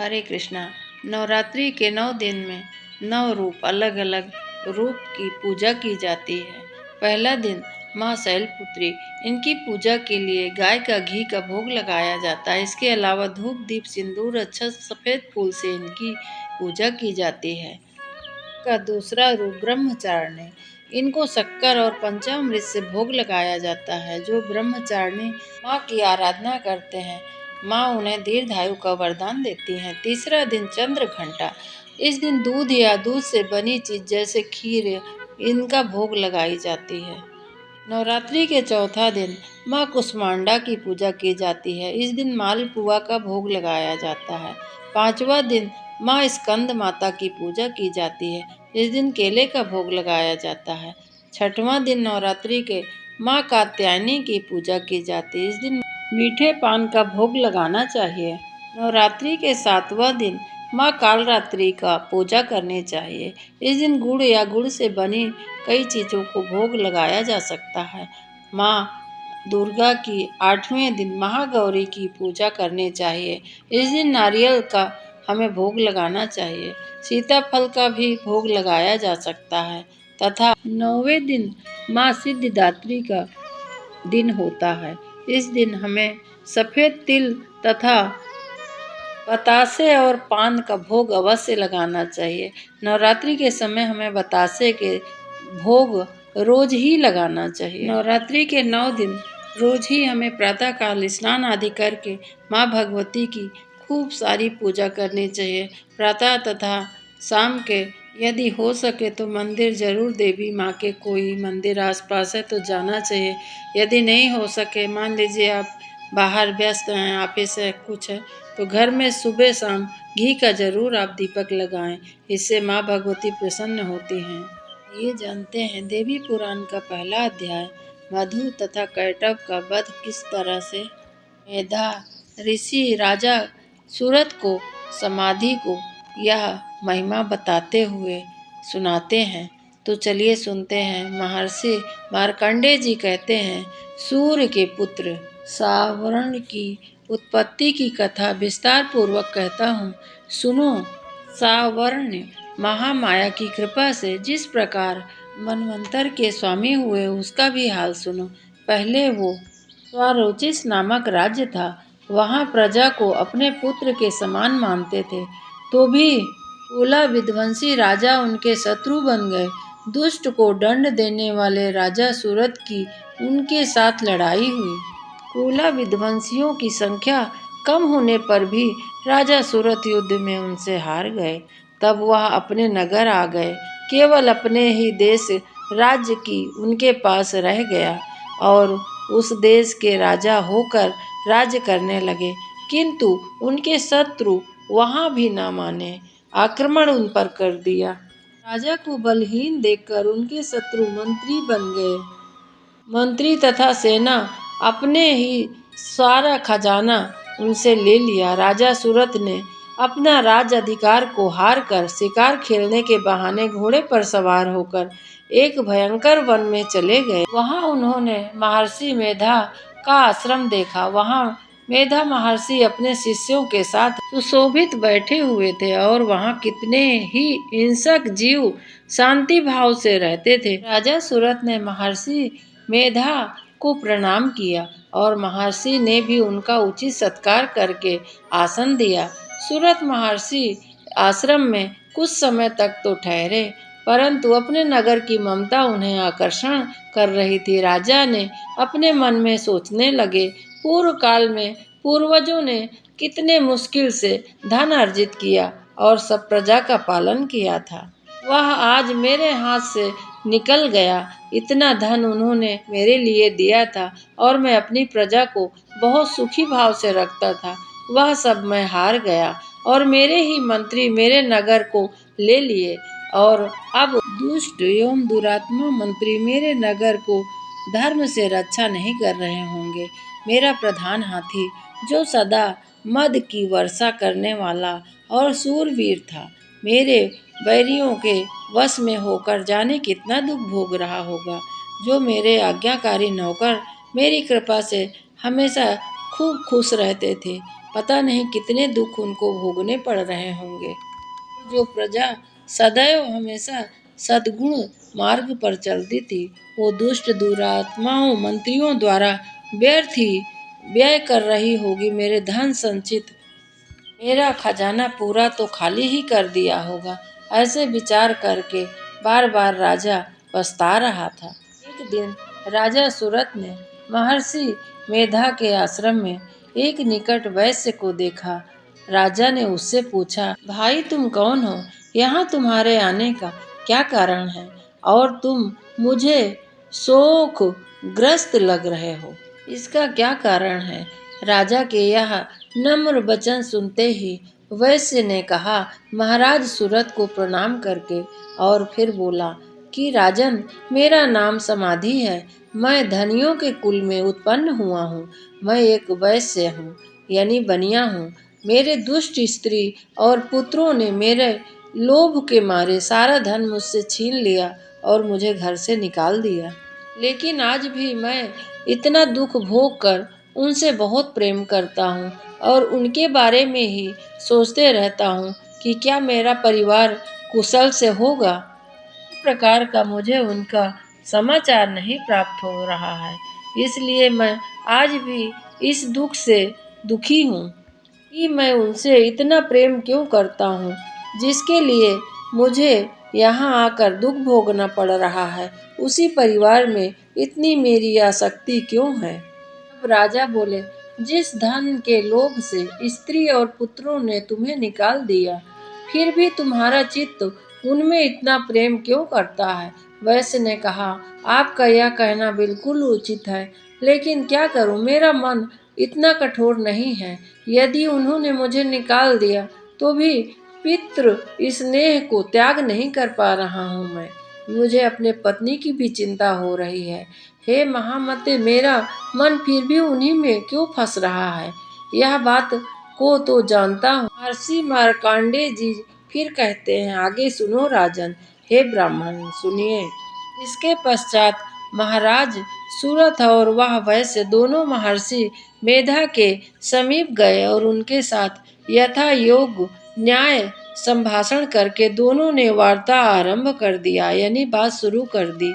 हरे कृष्णा। नवरात्रि के 9 दिन में 9 रूप अलग अलग रूप की पूजा की जाती है। पहला दिन माँ शैलपुत्री, इनकी पूजा के लिए गाय का घी का भोग लगाया जाता है। इसके अलावा धूप दीप सिंदूर अक्षत सफ़ेद फूल से इनकी पूजा की जाती है। का दूसरा रूप ब्रह्मचारिणी, इनको शक्कर और पंचामृत से भोग लगाया जाता है। जो ब्रह्मचारिणी माँ की आराधना करते हैं, माँ उन्हें दीर्घायु का वरदान देती हैं। तीसरा दिन चंद्र घंटा, इस दिन दूध या दूध से बनी चीज जैसे खीर इनका भोग लगाई जाती है। नवरात्रि के चौथा दिन माँ कुष्मांडा की पूजा की जाती है। इस दिन मालपुआ का भोग लगाया जाता है। पांचवा दिन माँ स्कंद माता की पूजा की जाती है। इस दिन केले का भोग लगाया जाता है। छठवां दिन नवरात्रि के माँ कात्यायनी की पूजा की जाती है। इस दिन मीठे पान का भोग लगाना चाहिए। नवरात्रि के सातवां दिन माँ कालरात्रि का पूजा करनी चाहिए। इस दिन गुड़ या गुड़ से बनी कई चीज़ों को भोग लगाया जा सकता है। माँ दुर्गा की 8वें दिन महागौरी की पूजा करनी चाहिए। इस दिन नारियल का हमें भोग लगाना चाहिए। सीताफल का भी भोग लगाया जा सकता है तथा 9वें दिन माँ सिद्धिदात्री का दिन होता है। इस दिन हमें सफ़ेद तिल तथा बतासे और पान का भोग अवश्य लगाना चाहिए। नवरात्रि के समय हमें बतासे के भोग रोज ही लगाना चाहिए। नवरात्रि के 9 दिन रोज ही हमें प्रातःकाल स्नान आदि करके माँ भगवती की खूब सारी पूजा करनी चाहिए। प्रातः तथा शाम के यदि हो सके तो मंदिर जरूर, देवी माँ के कोई मंदिर आसपास है तो जाना चाहिए। यदि नहीं हो सके, मान लीजिए आप बाहर व्यस्त हैं, ऑफिस है, कुछ है, तो घर में सुबह शाम घी का जरूर आप दीपक लगाएं। इससे माँ भगवती प्रसन्न होती हैं। ये जानते हैं देवी पुराण का पहला अध्याय मधु तथा कैटभ का वध किस तरह से मेधा ऋषि राजा सूरत को समाधि को यह महिमा बताते हुए सुनाते हैं। तो चलिए सुनते हैं। महर्षि मार्कंडेय जी कहते हैं, सूर्य के पुत्र सावर्ण की उत्पत्ति की कथा विस्तार पूर्वक कहता हूँ, सुनो। सावर्ण महामाया की कृपा से जिस प्रकार मनवंतर के स्वामी हुए, उसका भी हाल सुनो। पहले वो स्वारोचिष नामक राज्य था। वहाँ प्रजा को अपने पुत्र के समान मानते थे, तो भी कुला विध्वंसी राजा उनके शत्रु बन गए। दुष्ट को दंड देने वाले राजा सूरत की उनके साथ लड़ाई हुई। कुला विध्वंसियों की संख्या कम होने पर भी राजा सूरत युद्ध में उनसे हार गए। तब वह अपने नगर आ गए। केवल अपने ही देश राज्य की उनके पास रह गया और उस देश के राजा होकर राज्य करने लगे। किंतु उनके शत्रु वहाँ भी न माने, आक्रमण उन पर कर दिया। राजा को बलहीन देखकर उनके शत्रु मंत्री बन गए। मंत्री तथा सेना अपने ही सारा खजाना उनसे ले लिया। राजा सूरत ने अपना राज अधिकार को हार कर शिकार खेलने के बहाने घोड़े पर सवार होकर एक भयंकर वन में चले गए। वहां उन्होंने महर्षि मेधा का आश्रम देखा। वहां मेधा महर्षि अपने शिष्यों के साथ सुशोभित बैठे हुए थे और वहां कितने ही हिंसक जीव शांति भाव से रहते थे। राजा सूरत ने महर्षि मेधा को प्रणाम किया और महर्षि ने भी उनका उचित सत्कार करके आसन दिया। सूरत महर्षि आश्रम में कुछ समय तक तो ठहरे, परंतु अपने नगर की ममता उन्हें आकर्षण कर रही थी। राजा ने अपने मन में सोचने लगे, पूर्व काल में पूर्वजों ने कितने मुश्किल से धन अर्जित किया और सब प्रजा का पालन किया था, वह आज मेरे हाथ से निकल गया। इतना धन उन्होंने मेरे लिए दिया था और मैं अपनी प्रजा को बहुत सुखी भाव से रखता था, वह सब मैं हार गया और मेरे ही मंत्री मेरे नगर को ले लिए और अब दुष्ट एवं दुरात्मा मंत्री मेरे नगर को धर्म से रक्षा नहीं कर रहे होंगे। मेरा प्रधान हाथी, जो सदा मद की वर्षा करने वाला और शूरवीर था, मेरे बैरियों के वश में होकर जाने कितना दुख भोग रहा होगा। जो मेरे आज्ञाकारी नौकर मेरी कृपा से हमेशा खूब खुश रहते थे, पता नहीं कितने दुख उनको भोगने पड़ रहे होंगे। जो प्रजा सदैव हमेशा सद्गुण मार्ग पर चलती थी, वो दुष्ट दुरात्माओं मंत्रियों द्वारा व्यर्थ ही व्यय कर रही होगी। मेरे धन संचित, मेरा खजाना पूरा तो खाली ही कर दिया होगा। ऐसे विचार करके बार बार राजा पछता रहा था। एक दिन राजा सूरत ने महर्षि मेधा के आश्रम में एक निकट वैश्य को देखा। राजा ने उससे पूछा, भाई तुम कौन हो? यहाँ तुम्हारे आने का क्या कारण है? और तुम मुझे शोक ग्रस्त लग रहे हो, इसका क्या कारण है? राजा के यह नम्र वचन सुनते ही वैश्य ने कहा, महाराज सूरत को प्रणाम करके, और फिर बोला कि राजन, मेरा नाम समाधि है। मैं धनियों के कुल में उत्पन्न हुआ हूँ। मैं एक वैश्य हूँ, यानी बनिया हूँ। मेरे दुष्ट स्त्री और पुत्रों ने मेरे लोभ के मारे सारा धन मुझसे छीन लिया और मुझे घर से निकाल दिया। लेकिन आज भी मैं इतना दुख भोग कर उनसे बहुत प्रेम करता हूँ और उनके बारे में ही सोचते रहता हूँ कि क्या मेरा परिवार कुशल से होगा। इस प्रकार का मुझे उनका समाचार नहीं प्राप्त हो रहा है, इसलिए मैं आज भी इस दुख से दुखी हूँ कि मैं उनसे इतना प्रेम क्यों करता हूँ, जिसके लिए मुझे यहाँ आकर दुख भोगना पड़ रहा है। उसी परिवार में इतनी मेरी आसक्ति क्यों है? अब राजा बोले, जिस धन के लोभ से स्त्री और पुत्रों ने तुम्हें निकाल दिया, फिर भी तुम्हारा चित्त उनमें इतना प्रेम क्यों करता है? वैश्य ने कहा, आपका यह कहना बिल्कुल उचित है, लेकिन क्या करूं, मेरा मन इतना कठोर नहीं है। यदि उन्होंने मुझे निकाल दिया तो भी पितृ स्नेह को त्याग नहीं कर पा रहा हूं मैं। मुझे अपने पत्नी की भी चिंता हो रही है। हे महामते, मेरा मन फिर भी उन्हीं में क्यों फंस रहा है? यह बात को तो जानता हूँ। महर्षि मार्कंडेय जी फिर कहते हैं, आगे सुनो राजन। हे ब्राह्मण सुनिए। इसके पश्चात महाराज सूरत और वह वैश्य दोनों महर्षि मेधा के समीप गए और उनके साथ यथा योग न्याय संभाषण करके दोनों ने वार्ता आरंभ कर दिया, यानी बात शुरू कर दी।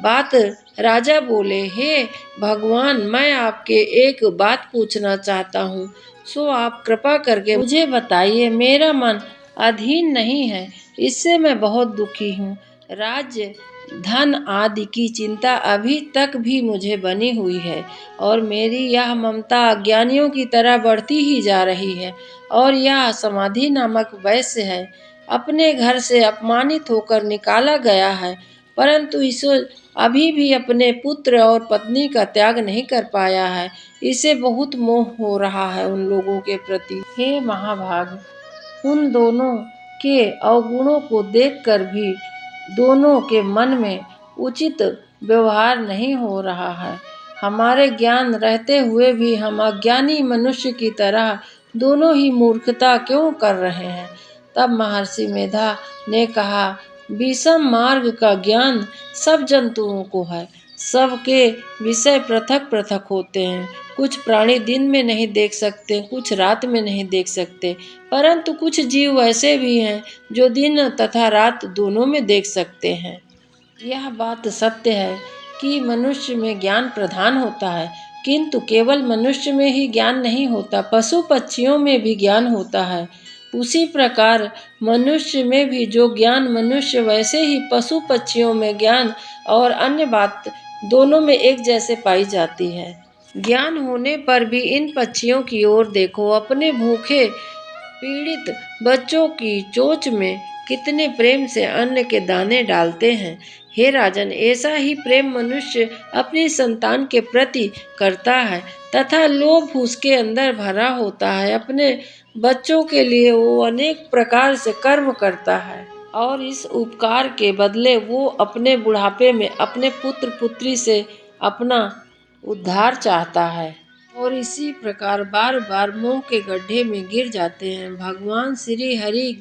बात राजा बोले, हे भगवान, मैं आपके एक बात पूछना चाहता हूँ, सो आप कृपा करके मुझे बताइए। मेरा मन अधीन नहीं है, इससे मैं बहुत दुखी हूँ। राज्य धन आदि की चिंता अभी तक भी मुझे बनी हुई है और मेरी यह ममता अज्ञानियों की तरह बढ़ती ही जा रही है। और यह समाधि नामक वैश्य है, अपने घर से अपमानित होकर निकाला गया है, परंतु इसे अभी भी अपने पुत्र और पत्नी का त्याग नहीं कर पाया है। इसे बहुत मोह हो रहा है उन लोगों के प्रति। हे महाभाग, उन दोनों के अवगुणों को देखकर भी दोनों के मन में उचित व्यवहार नहीं हो रहा है। हमारे ज्ञान रहते हुए भी हम अज्ञानी मनुष्य की तरह दोनों ही मूर्खता क्यों कर रहे हैं? तब महर्षि मेधा ने कहा, विषम मार्ग का ज्ञान सब जंतुओं को है। सबके विषय पृथक पृथक होते हैं। कुछ प्राणी दिन में नहीं देख सकते, कुछ रात में नहीं देख सकते, परंतु कुछ जीव ऐसे भी हैं जो दिन तथा रात दोनों में देख सकते हैं। यह बात सत्य है कि मनुष्य में ज्ञान प्रधान होता है, किंतु केवल मनुष्य में ही ज्ञान नहीं होता, पशु पक्षियों में भी ज्ञान होता है। उसी प्रकार मनुष्य में भी जो ज्ञान मनुष्य, वैसे ही पशु पक्षियों में ज्ञान और अन्य बात दोनों में एक जैसे पाई जाती है। ज्ञान होने पर भी इन पक्षियों की ओर देखो, अपने भूखे पीड़ित बच्चों की चोंच में कितने प्रेम से अन्न के दाने डालते हैं। हे राजन, ऐसा ही प्रेम मनुष्य अपनी संतान के प्रति करता है तथा लोभ उसके अंदर भरा होता है। अपने बच्चों के लिए वो अनेक प्रकार से कर्म करता है और इस उपकार के बदले वो अपने बुढ़ापे में अपने पुत्र पुत्री से अपना उद्धार चाहता है और इसी प्रकार बार बार मोह के गड्ढे में गिर जाते हैं। भगवान श्री हरि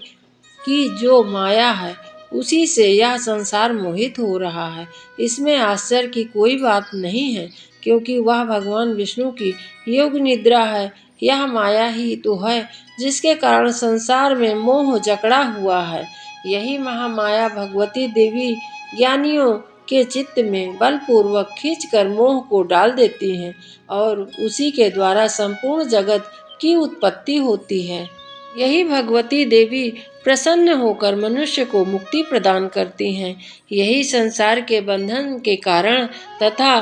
की जो माया है, उसी से यह संसार मोहित हो रहा है। इसमें आश्चर्य की कोई बात नहीं है, क्योंकि वह भगवान विष्णु की योग निद्रा है। यह माया ही तो है जिसके कारण संसार में मोह जकड़ा हुआ है। यही महामाया भगवती देवी ज्ञानियों के चित्त में बलपूर्वक खींचकर मोह को डाल देती हैं और उसी के द्वारा संपूर्ण जगत की उत्पत्ति होती है। यही भगवती देवी प्रसन्न होकर मनुष्य को मुक्ति प्रदान करती हैं। यही संसार के बंधन के कारण तथा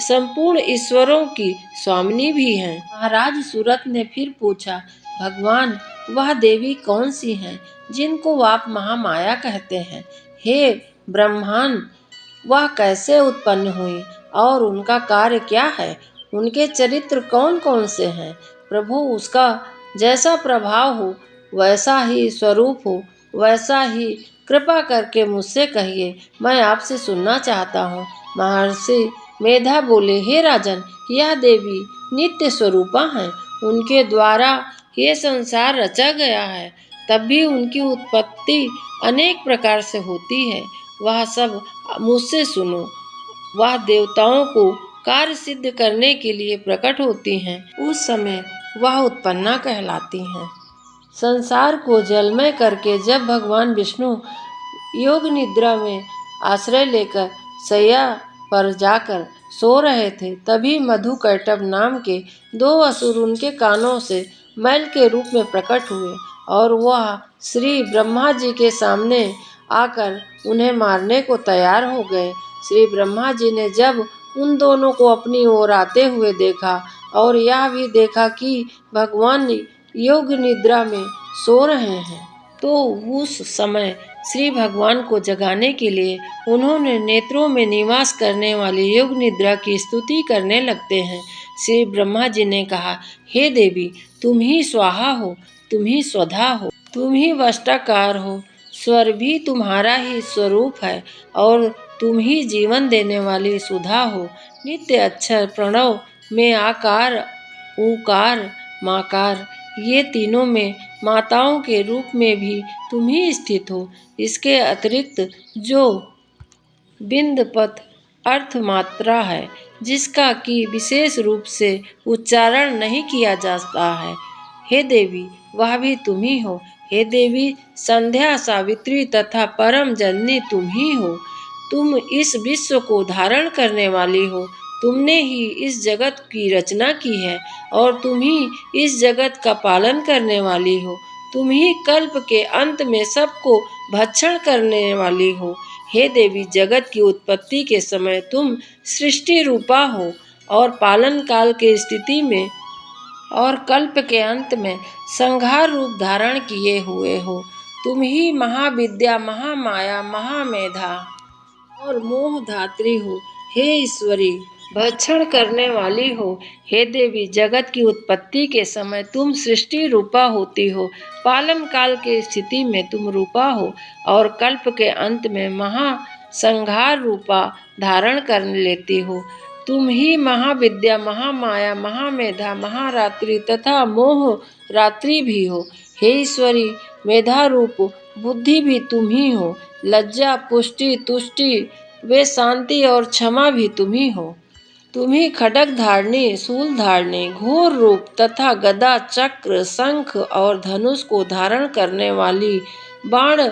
संपूर्ण ईश्वरों की स्वामिनी भी हैं। महाराज सूरत ने फिर पूछा, भगवान वह देवी कौन सी हैं जिनको आप महामाया कहते हैं? हे ब्रह्मन, वह कैसे उत्पन्न हुई और उनका कार्य क्या है? उनके चरित्र कौन कौन से हैं? प्रभु, उसका जैसा प्रभाव हो, वैसा ही स्वरूप हो, वैसा ही कृपा करके मुझसे कहिए, मैं आपसे सुनना चाहता हूँ। महर्षि मेधा बोले, हे राजन, यह देवी नित्य स्वरूपा हैं। उनके द्वारा ये संसार रचा गया है, तब भी उनकी उत्पत्ति अनेक प्रकार से होती है। वह सब मुझसे सुनो। वह देवताओं को कार्य सिद्ध करने के लिए प्रकट होती हैं। उस समय वह उत्पन्ना कहलाती हैं। संसार को जलमय करके जब भगवान विष्णु योग निद्रा में आश्रय लेकर शैया पर जाकर सो रहे थे, तभी मधुकैटभ नाम के 2 असुर उनके कानों से मैल के रूप में प्रकट हुए और वह श्री ब्रह्मा जी के सामने आकर उन्हें मारने को तैयार हो गए। श्री ब्रह्मा जी ने जब उन दोनों को अपनी ओर आते हुए देखा और यह भी देखा कि भगवान योग निद्रा में सो रहे हैं, तो उस समय श्री भगवान को जगाने के लिए उन्होंने नेत्रों में निवास करने वाली योग निद्रा की स्तुति करने लगते हैं। श्री ब्रह्मा जी ने कहा, हे देवी, तुम ही स्वाहा हो, तुम ही स्वधा हो, तुम ही वष्टाकार हो, स्वर भी तुम्हारा ही स्वरूप है और तुम ही जीवन देने वाली सुधा हो। नित्य अक्षर प्रणव में आकार, ऊकार, माकार, ये तीनों में माताओं के रूप में भी तुम ही स्थित हो। इसके अतिरिक्त जो बिंदपत अर्थ मात्रा है, जिसका कि विशेष रूप से उच्चारण नहीं किया जाता है, हे देवी, वह भी तुम ही हो। हे देवी, संध्या, सावित्री तथा परम जननी तुम ही हो। तुम इस विश्व को धारण करने वाली हो। तुमने ही इस जगत की रचना की है और तुम ही इस जगत का पालन करने वाली हो। तुम ही कल्प के अंत में सबको भक्षण करने वाली हो। हे देवी, जगत की उत्पत्ति के समय तुम सृष्टि रूपा हो और पालन काल के स्थिति में और कल्प के अंत में संहार रूप धारण किए हुए हो। तुम ही महाविद्या, महामाया, महामेधा और मोह धात्री हो। हे ईश्वरी, भक्षण करने वाली हो। हे देवी, जगत की उत्पत्ति के समय तुम सृष्टि रूपा होती हो, पालन काल के स्थिति में तुम रूपा हो और कल्प के अंत में महासंहार रूपा धारण कर लेती हो। तुम ही महाविद्या, महामाया, महामेधा, महारात्रि तथा मोह रात्रि भी हो। हे ईश्वरी, मेधा रूप बुद्धि भी तुम ही हो। लज्जा, पुष्टि, तुष्टि वे शांति और क्षमा भी तुम ही हो। तुम ही खड्ग धारणी, शूल धारणी, घोर रूप तथा गदा, चक्र, शंख और धनुष को धारण करने वाली, बाण,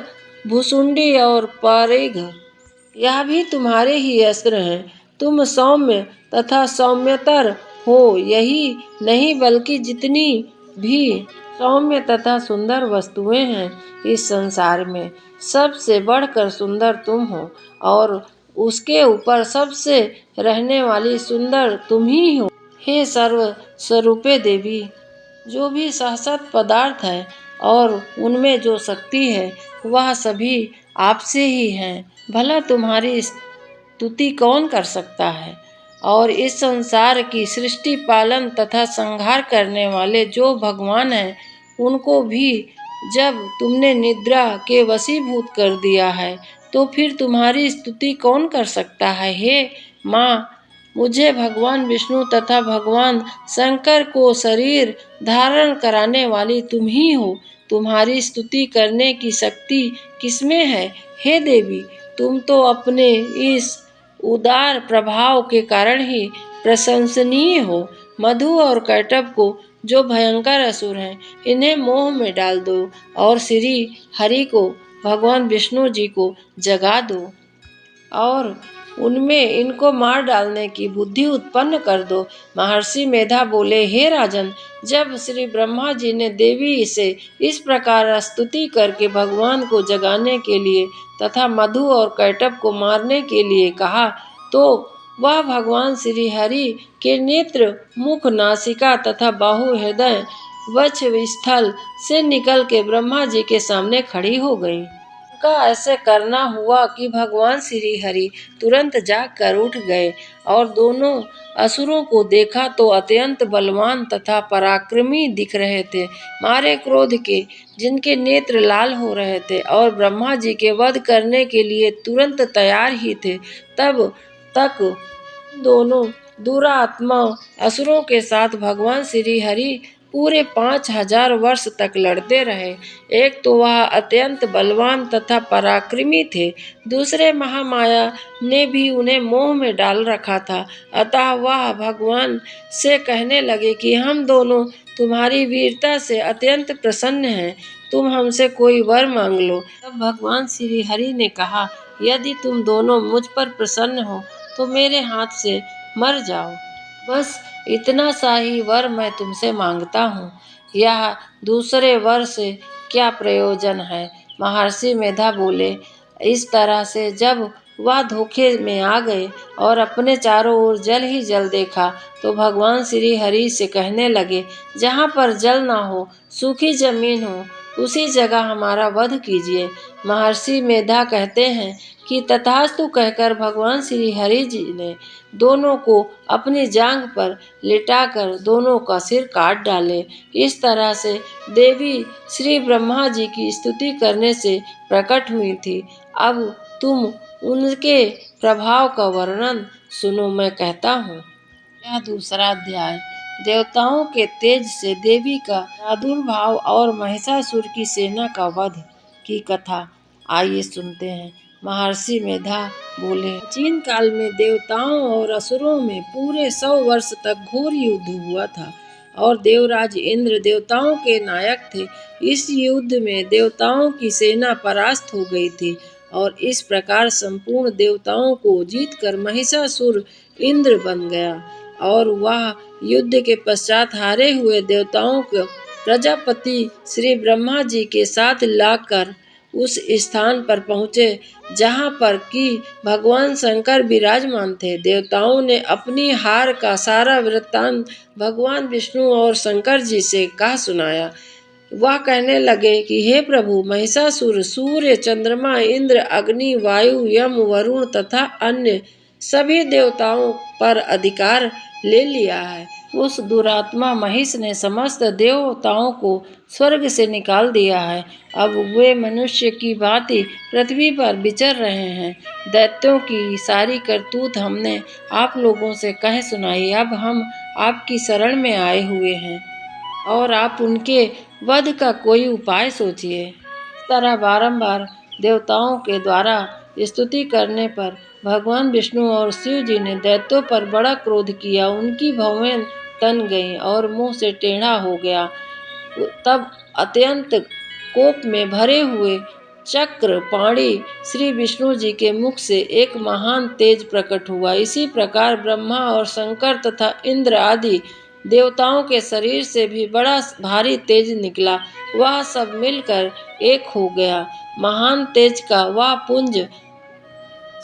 भुसुंडी और परिघ, यह भी तुम्हारे ही अस्त्र हैं। तुम सौम्य तथा सौम्यतर हो। यही नहीं बल्कि जितनी भी सौम्य तथा सुंदर वस्तुएं हैं इस संसार में, सबसे बढ़कर सुंदर तुम हो और उसके ऊपर सबसे रहने वाली सुंदर तुम ही हो। हे सर्व स्वरूपे देवी, जो भी सहसत पदार्थ है और उनमें जो शक्ति है, वह सभी आपसे ही है। भला तुम्हारी स्तुति कौन कर सकता है? और इस संसार की सृष्टि, पालन तथा संहार करने वाले जो भगवान हैं, उनको भी जब तुमने निद्रा के वशीभूत कर दिया है, तो फिर तुम्हारी स्तुति कौन कर सकता है? हे माँ, मुझे भगवान विष्णु तथा भगवान शंकर को शरीर धारण कराने वाली तुम ही हो। तुम्हारी स्तुति करने की शक्ति किसमें है? हे देवी, तुम तो अपने इस उदार प्रभाव के कारण ही प्रशंसनीय हो। मधु और कैटभ को जो भयंकर असुर हैं, इन्हें मोह में डाल दो और श्री हरि को, भगवान विष्णु जी को जगा दो और उनमें इनको मार डालने की बुद्धि उत्पन्न कर दो। महर्षि मेधा बोले, हे राजन, जब श्री ब्रह्मा जी ने देवी से इस प्रकार स्तुति करके भगवान को जगाने के लिए तथा मधु और कैटभ को मारने के लिए कहा, तो वह भगवान श्री हरि के नेत्र, मुख, नासिका तथा बाहु, हृदय, वक्ष स्थल से निकल के ब्रह्मा जी के सामने खड़ी हो गई। का ऐसे करना हुआ कि भगवान श्री हरि तुरंत जाग उठ गए और दोनों असुरों को देखा तो अत्यंत बलवान तथा पराक्रमी दिख रहे थे, मारे क्रोध के, जिनके नेत्र लाल हो रहे थे और ब्रह्मा जी के वध करने के लिए तुरंत तैयार ही थे। तब तक दोनों दुरात्मा असुरों के साथ भगवान श्री हरि पूरे 5000 वर्ष तक लड़ते रहे। एक तो वह अत्यंत बलवान तथा पराक्रमी थे, दूसरे महामाया ने भी उन्हें मोह में डाल रखा था। अतः वह भगवान से कहने लगे कि हम दोनों तुम्हारी वीरता से अत्यंत प्रसन्न हैं, तुम हमसे कोई वर मांग लो। तब भगवान श्री हरि ने कहा, यदि तुम दोनों मुझ पर प्रसन्न हो तो मेरे हाथ से मर जाओ, बस इतना सा ही वर मैं तुमसे मांगता हूँ। यह दूसरे वर से क्या प्रयोजन है? महर्षि मेधा बोले, इस तरह से जब वह धोखे में आ गए और अपने चारों ओर जल ही जल देखा, तो भगवान श्री हरि से कहने लगे, जहाँ पर जल ना हो, सूखी जमीन हो, उसी जगह हमारा वध कीजिए। महर्षि मेधा कहते हैं कि तथास्तु कहकर भगवान श्री हरि जी ने दोनों को अपनी जांघ पर लिटाकर दोनों का सिर काट डाले। इस तरह से देवी श्री ब्रह्मा जी की स्तुति करने से प्रकट हुई थी। अब तुम उनके प्रभाव का वर्णन सुनो, मैं कहता हूँ। यह दूसरा अध्याय देवताओं के तेज से देवी का प्रादुर्भाव और महिषासुर की सेना का वध की कथा आइए सुनते हैं। महर्षि मेधा बोले, प्राचीन काल में देवताओं और असुरों में पूरे 100 वर्ष तक घोर युद्ध हुआ था और देवराज इंद्र देवताओं के नायक थे। इस युद्ध में देवताओं की सेना परास्त हो गई थी और इस प्रकार संपूर्ण देवताओं को जीतकर महिषासुर इंद्र बन गया और वह युद्ध के पश्चात हारे हुए देवताओं को प्रजापति श्री ब्रह्मा जी के साथ लाकर उस स्थान पर पहुँचे जहाँ पर कि भगवान शंकर विराजमान थे। देवताओं ने अपनी हार का सारा वृत्तांत भगवान विष्णु और शंकर जी से कह सुनाया। वह कहने लगे कि हे प्रभु, महिषासुर सूर्य, चंद्रमा, इंद्र, अग्नि, वायु, यम, वरुण तथा अन्य सभी देवताओं पर अधिकार ले लिया है। उस दुरात्मा महिष ने समस्त देवताओं को स्वर्ग से निकाल दिया है। अब वे मनुष्य की भांति पृथ्वी पर विचर रहे हैं। दैत्यों की सारी करतूत हमने आप लोगों से कह सुनाई। अब हम आपकी शरण में आए हुए हैं और आप उनके वध का कोई उपाय सोचिए। इस तरह बारंबार देवताओं के द्वारा स्तुति करने पर भगवान विष्णु और शिव जी ने दैत्यों पर बड़ा क्रोध किया। उनकी भौहें तन गईं और मुंह से टेढ़ा हो गया। तब अत्यंत कोप में भरे हुए चक्र पाणी श्री विष्णु जी के मुख से एक महान तेज प्रकट हुआ। इसी प्रकार ब्रह्मा और शंकर तथा इंद्र आदि देवताओं के शरीर से भी बड़ा भारी तेज निकला। वह सब मिलकर एक हो गया। महान तेज का वह पुंज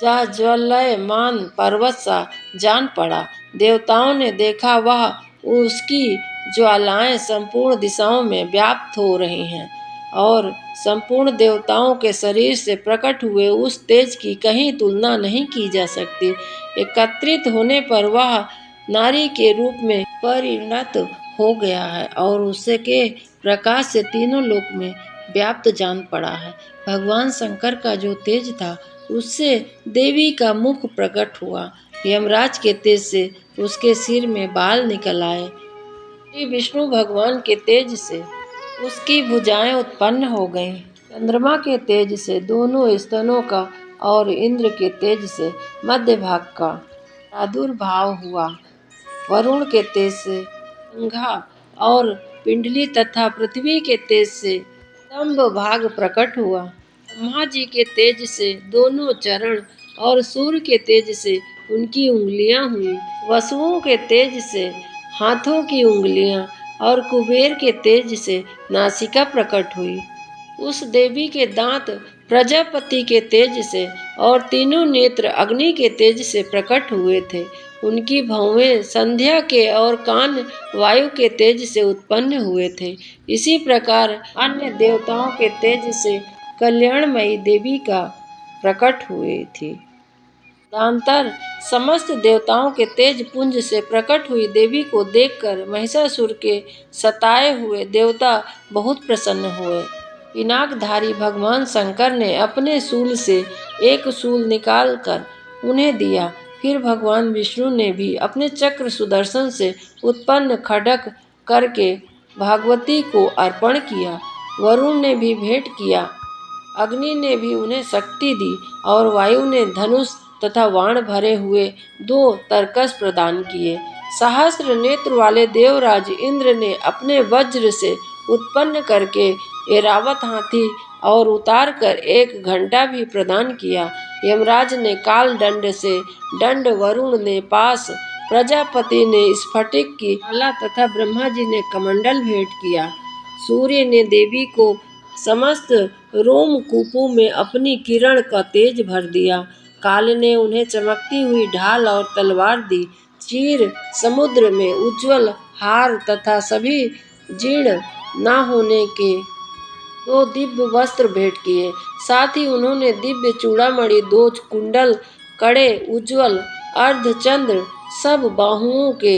ज्वलयमान पर्वत सा जान पड़ा। देवताओं ने देखा वह उसकी ज्वालाएं संपूर्ण दिशाओं में व्याप्त हो रही हैं और संपूर्ण देवताओं के शरीर से प्रकट हुए उस तेज की कहीं तुलना नहीं की जा सकती। एकत्रित होने पर वह नारी के रूप में परिणत हो गया है और उसके प्रकाश से तीनों लोक में व्याप्त जान पड़ा है। भगवान शंकर का जो तेज था उससे देवी का मुख प्रकट हुआ। यमराज के तेज से उसके सिर में बाल निकल आए। श्री विष्णु भगवान के तेज से उसकी भुजाएं उत्पन्न हो गईं। चंद्रमा के तेज से दोनों स्तनों का और इंद्र के तेज से मध्य भाग का प्रादुर्भाव हुआ। वरुण के तेज से जंघा और पिंडली तथा पृथ्वी के तेज से स्तंभ भाग प्रकट हुआ। ब्रह्मा जी के तेज से दोनों चरण और सूर्य के तेज से उनकी उंगलियां हुई। वसुओं के तेज से हाथों की उंगलियां और कुबेर के तेज से नासिका प्रकट हुई। उस देवी के दांत प्रजापति के तेज से और तीनों नेत्र अग्नि के तेज से प्रकट हुए थे। उनकी भौहें संध्या के और कान वायु के तेज से उत्पन्न हुए थे। इसी प्रकार अन्य देवताओं के तेज से कल्याणमयी देवी का प्रकट हुई थी। तदनंतर समस्त देवताओं के तेज पुंज से प्रकट हुई देवी को देखकर महिषासुर के सताए हुए देवता बहुत प्रसन्न हुए। पिनाकधारी भगवान शंकर ने अपने शूल से एक शूल निकालकर उन्हें दिया। फिर भगवान विष्णु ने भी अपने चक्र सुदर्शन से उत्पन्न खड्ग करके भगवती को अर्पण किया। वरुण ने भी भेंट किया, अग्नि ने भी उन्हें शक्ति दी और वायु ने धनुष तथा बाण भरे हुए 2 तरकस प्रदान किए। सहस्त्र नेत्र वाले देवराज इंद्र ने अपने वज्र से उत्पन्न करके ऐरावत हाथी और उतार कर 1 घंटा भी प्रदान किया। यमराज ने काल दंड से दंड, वरुण ने पास, प्रजापति ने स्फटिक की माला तथा ब्रह्मा जी ने कमंडल भेंट किया। सूर्य ने देवी को समस्त रोमकूपों में अपनी किरण का तेज भर दिया। काल ने उन्हें चमकती हुई ढाल और तलवार दी। क्षीर समुद्र में उज्ज्वल हार तथा सभी जीर्ण न होने के 2 दिव्य वस्त्र भेंट किए। साथ ही उन्होंने दिव्य चूड़ामणि, 2 कुंडल, कड़े, उज्ज्वल अर्धचंद्र, सब बाहुओं के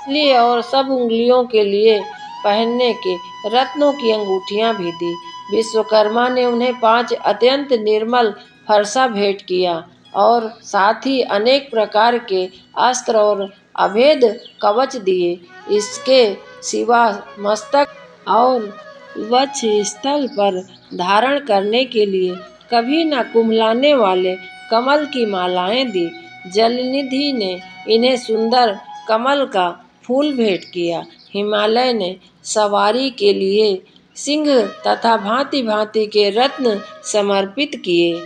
लिए और सब उंगलियों के लिए पहनने के रत्नों की अंगूठियां भी दी। विश्वकर्मा ने उन्हें 5 अत्यंत निर्मल फरसा भेंट किया और साथ ही अनेक प्रकार के अस्त्र और अभेद कवच दिए। इसके सिवा मस्तक और वक्ष स्थल पर धारण करने के लिए कभी न कुम्हलाने वाले कमल की मालाएं दी। जलनिधि ने इन्हें सुंदर कमल का फूल भेंट किया। हिमालय ने सवारी के लिए सिंह तथा भांति भांति के रत्न समर्पित किए।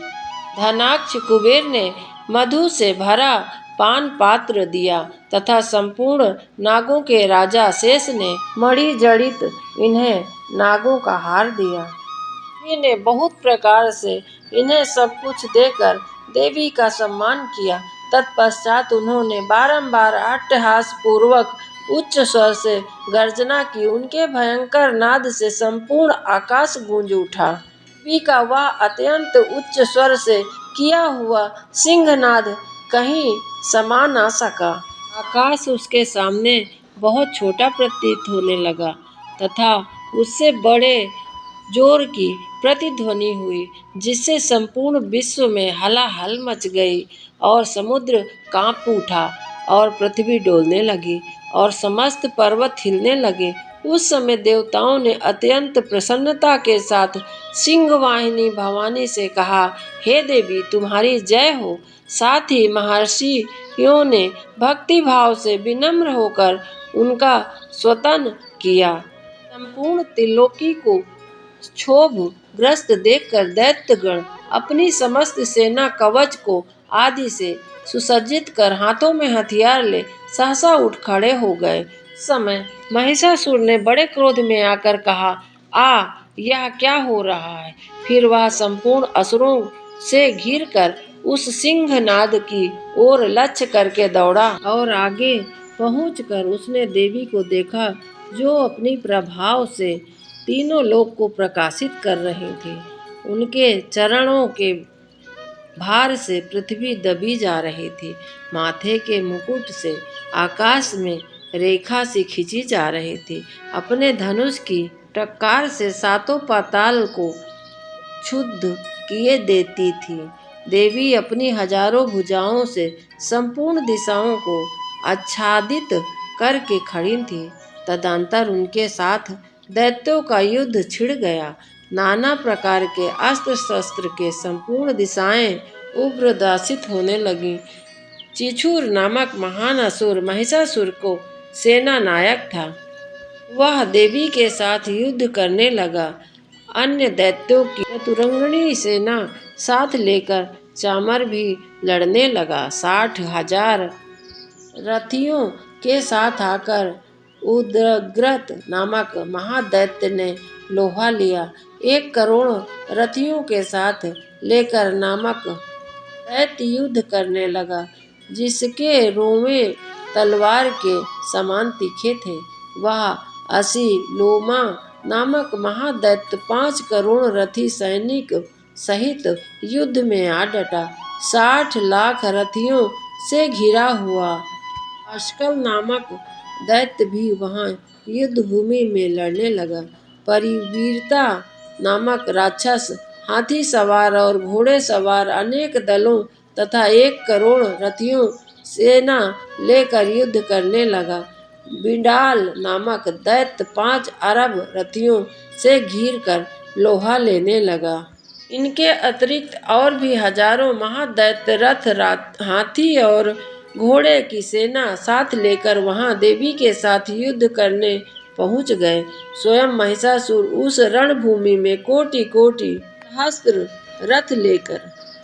धनाक्ष कुबेर ने मधु से भरा पान पात्र दिया तथा संपूर्ण नागों के राजा शेष ने मणि जड़ित इन्हें नागों का हार दिया। देवी ने बहुत प्रकार से इन्हें सब कुछ देकर देवी का सम्मान किया। तत्पश्चात उन्होंने बारंबार अट्टहास पूर्वक उच्च स्वर से गर्जना की। उनके भयंकर नाद से संपूर्ण आकाश गूंज उठा। देवी का वह अत्यंत उच्च स्वर से किया हुआ सिंहनाद कहीं समा न सका। आकाश उसके सामने बहुत छोटा प्रतीत होने लगा तथा उससे बड़े जोर की प्रतिध्वनि हुई, जिससे संपूर्ण विश्व में हलाहल मच गई और समुद्र कांप उठा और पृथ्वी डोलने लगी और समस्त पर्वत हिलने लगे। उस समय देवताओं ने अत्यंत प्रसन्नता के साथ सिंहवाहिनी भवानी से कहा, हे देवी, तुम्हारी जय हो। साथ ही महर्षियों ने भक्ति भाव से विनम्र होकर उनका स्तवन किया। संपूर्ण त्रिलोकी को क्षोभ ग्रस्त देखकर दैत्यगण अपनी समस्त सेना कवच को आदि से सुसज्जित कर हाथों में हथियार ले सहसा उठ खड़े हो गए। उस समय महिषासुर ने बड़े क्रोध में आकर कहा, यह क्या हो रहा है? फिर वह संपूर्ण असुरों से घिरकर उस सिंहनाद की ओर लक्ष्य करके दौड़ा और आगे पहुंचकर उसने देवी को देखा, जो अपनी प्रभाव से तीनों लोक को प्रकाशित कर रही थी। उनके चरणों के भार से पृथ्वी दबी जा रही थी। माथे के मुकुट से आकाश में रेखा सी खींची जा रही थी। अपने धनुष की टक्कार से 7 पाताल को क्षुब्ध किए देती थी। देवी अपनी हजारों भुजाओं से संपूर्ण दिशाओं को आच्छादित करके खड़ी थी। तदंतर उनके साथ दैत्यों का युद्ध छिड़ गया। नाना प्रकार के अस्त्र शस्त्र के संपूर्ण दिशाएं उग्रदासित होने लगी। चिछुर नामक महान असुर महिषासुर को सेना नायक था। वह देवी के साथ युद्ध करने लगा। अन्य दैत्यों की चतुरंगिणी सेना साथ लेकर चामर भी लड़ने लगा। 60,000 रथियों के साथ आकर उदग्रत नामक महादैत्य ने लोहा लिया। 1 करोड़ रथियों के साथ लेकर नामक दैत्य युद्ध करने लगा, जिसके रोमे तलवार के समान तीखे थे। वह असीलोमा नामक महादैत्य 5 करोड़ रथी सैनिक सहित युद्ध में आ डटा। 60 लाख रथियों से घिरा हुआ अश्कल नामक दैत्य भी वहां युद्ध भूमि में लड़ने लगा। परिवीरता नामक राक्षस हाथी सवार और घोड़े सवार अनेक दलों तथा 1 करोड़ रथियों सेना लेकर युद्ध करने लगा। बिंडाल नामक दैत्य 5 अरब रथियों से घिर कर लोहा लेने लगा। इनके अतिरिक्त और भी हजारों महादैत्य रथ, हाथी और घोड़े की सेना साथ लेकर वहां देवी के साथ युद्ध करने पहुंच गए। स्वयं महिषासुर उस रणभूमि में कोटि कोटि सहस्त्र रथ लेकर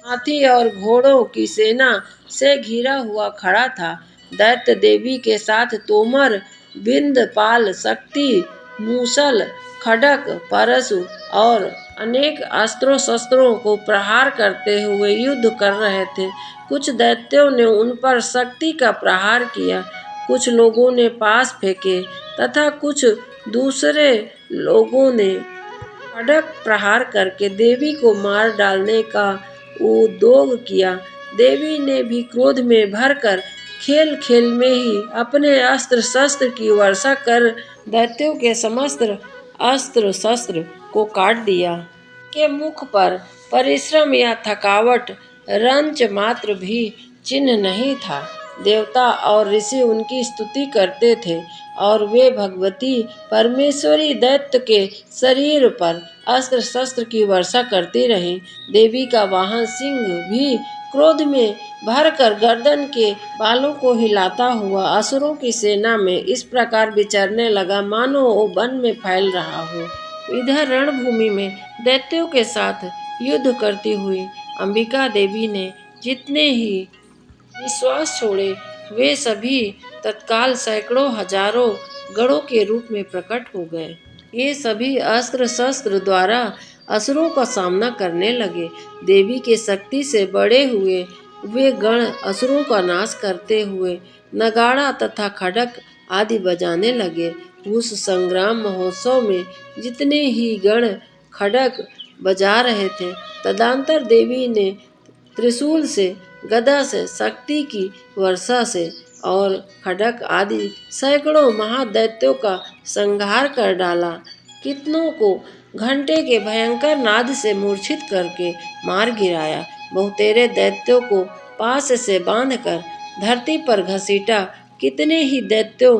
हाथी और घोड़ों की सेना से घिरा हुआ खड़ा था। दैत्य देवी के साथ तोमर, बिंदपाल, शक्ति, मूसल, खड्ग, परशु और अनेक अस्त्रों शस्त्रों को प्रहार करते हुए युद्ध कर रहे थे। कुछ दैत्यों ने उन पर शक्ति का प्रहार किया, कुछ लोगों ने पास फेंके तथा कुछ दूसरे लोगों ने खड्ग प्रहार करके देवी को मार डालने का उद्योग किया। देवी ने भी क्रोध में भरकर खेल खेल में ही अपने अस्त्र शस्त्र की वर्षा कर दैत्यों के समस्त अस्त्र शस्त्र को काट दिया। के मुख पर परिश्रम या थकावट रंच मात्र भी चिन्ह नहीं था। देवता और ऋषि उनकी स्तुति करते थे और वे भगवती परमेश्वरी दैत्य के शरीर पर अस्त्र शस्त्र की वर्षा करती रहीं। देवी का वाहन सिंह भी क्रोध में भरकर गर्दन के बालों को हिलाता हुआ असुरों की सेना में इस प्रकार विचरने लगा मानो वो वन में फैल रहा हो। इधर रणभूमि में दैत्यों के साथ युद्ध करती हुई अंबिका देवी ने जितने ही निश्वास छोड़े, वे सभी तत्काल सैकड़ों हजारों गणों के रूप में प्रकट हो गए। ये सभी अस्त्र शस्त्र द्वारा असुरों का सामना करने लगे। देवी के शक्ति से बड़े हुए वे गण असुरों का नाश करते हुए नगाड़ा तथा खड्ग आदि बजाने लगे। उस संग्राम महोत्सव में जितने ही गण खड्ग बजा रहे थे, तदंतर देवी ने त्रिशूल से, गदा से, शक्ति की वर्षा से और खड्ग आदि सैकड़ों महादैत्यों का संहार कर डाला। कितनों को घंटे के भयंकर नाद से मूर्छित करके मार गिराया। बहुतेरे दैत्यों को पास से बांधकर धरती पर घसीटा। कितने ही दैत्यों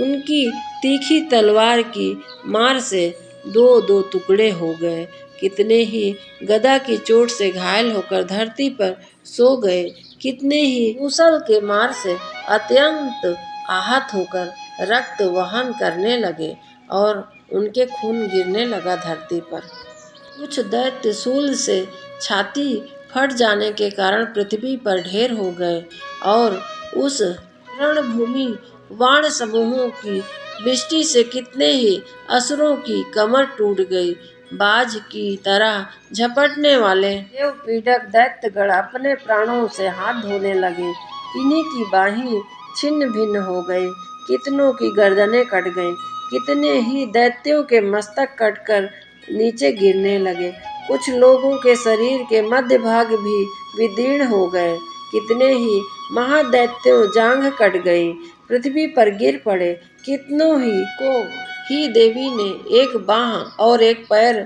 उनकी तीखी तलवार की मार से दो दो टुकड़े हो गए। कितने ही गदा की चोट से घायल होकर धरती पर सो गए। कितने ही मूसल के मार से अत्यंत आहत होकर रक्त वहन करने लगे और उनके खून गिरने लगा धरती पर। कुछ दैत्य शूल से छाती फट जाने के कारण पृथ्वी पर ढेर हो गए और उस रणभूमि वाण समूहों की दृष्टि से कितने ही असुरों की कमर टूट गई। बाज की तरह झपटने वाले देव पीड़क दैत्यगण अपने प्राणों से हाथ धोने लगे। इन्हीं की बाहें छिन्न भिन्न हो गई, कितनों की गर्दनें कट गईं, कितने ही दैत्यों के मस्तक कटकर नीचे गिरने लगे। कुछ लोगों के शरीर के मध्य भाग भी विदीर्ण हो गए। कितने ही महादैत्यों जांघ कट गई, पृथ्वी पर गिर पड़े। कितनों ही को ही देवी ने एक बाह और एक पैर,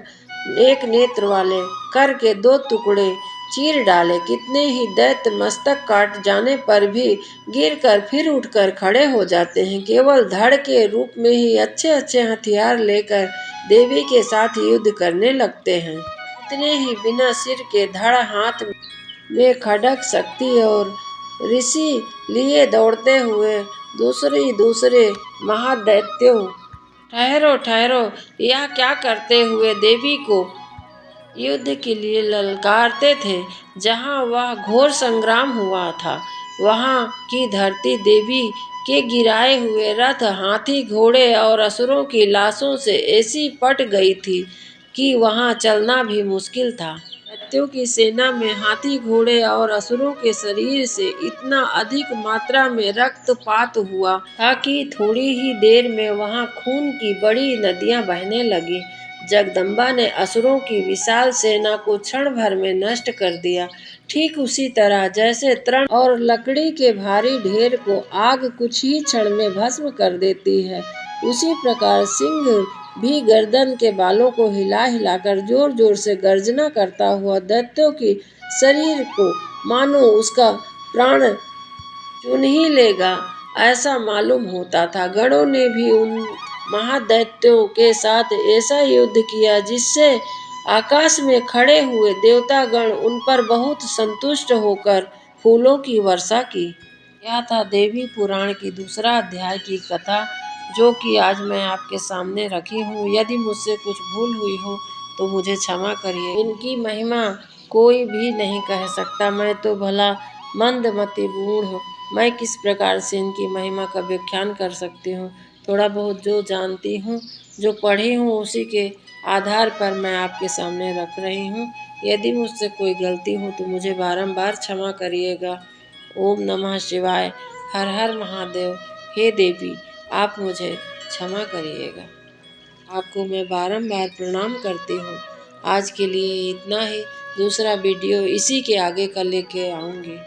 एक नेत्र वाले करके दो टुकड़े चीर डाले। कितने ही दैत्य मस्तक काट जाने पर भी गिरकर फिर उठकर खड़े हो जाते हैं। केवल धड़ के रूप में ही अच्छे अच्छे हथियार लेकर देवी के साथ युद्ध करने लगते हैं। कितने ही बिना सिर के धड़ हाथ में खड्ग, शक्ति और ऋषि लिए दौड़ते हुए दूसरे महादैत्यों ठहरो ठहरो, यह क्या करते हुए देवी को युद्ध के लिए ललकारते थे। जहाँ वह घोर संग्राम हुआ था, वहाँ की धरती देवी के गिराए हुए रथ, हाथी, घोड़े और असुरों की लाशों से ऐसी पट गई थी कि वहाँ चलना भी मुश्किल था। दैत्यों की सेना में हाथी, घोड़े और असुरों के शरीर से इतना अधिक मात्रा में रक्तपात हुआ था कि थोड़ी ही देर में वहाँ खून की बड़ी नदियाँ बहने लगी। जगदम्बा ने असुरों की विशाल सेना को क्षण भर में नष्ट कर दिया। ठीक उसी तरह जैसे तृण और लकड़ी के भारी ढेर को आग कुछ ही क्षण में भस्म कर देती है, उसी प्रकार सिंह भी गर्दन के बालों को हिला हिलाकर जोर जोर से गर्जना करता हुआ दैत्यों की शरीर को मानो उसका प्राण चुन ही लेगा ऐसा मालूम होता था। गणों ने भी उन महादैत्यों के साथ ऐसा युद्ध किया जिससे आकाश में खड़े हुए देवतागण उन पर बहुत संतुष्ट होकर फूलों की वर्षा की। यह था देवी पुराण की दूसरा अध्याय की कथा, जो कि आज मैं आपके सामने रखी हूँ। यदि मुझसे कुछ भूल हुई हो तो मुझे क्षमा करिए। इनकी महिमा कोई भी नहीं कह सकता। मैं तो भला मंदमति बूढ़ हूँ, मैं किस प्रकार से इनकी महिमा का व्याख्यान कर सकती हूँ। थोड़ा बहुत जो जानती हूँ, जो पढ़ी हूँ, उसी के आधार पर मैं आपके सामने रख रही हूँ। यदि मुझसे कोई गलती हो तो मुझे बारंबार क्षमा करिएगा। ओम नमः शिवाय। हर हर महादेव। हे देवी, आप मुझे क्षमा करिएगा। आपको मैं बारंबार प्रणाम करती हूँ। आज के लिए इतना ही। दूसरा वीडियो इसी के आगे का लेके आऊँगी।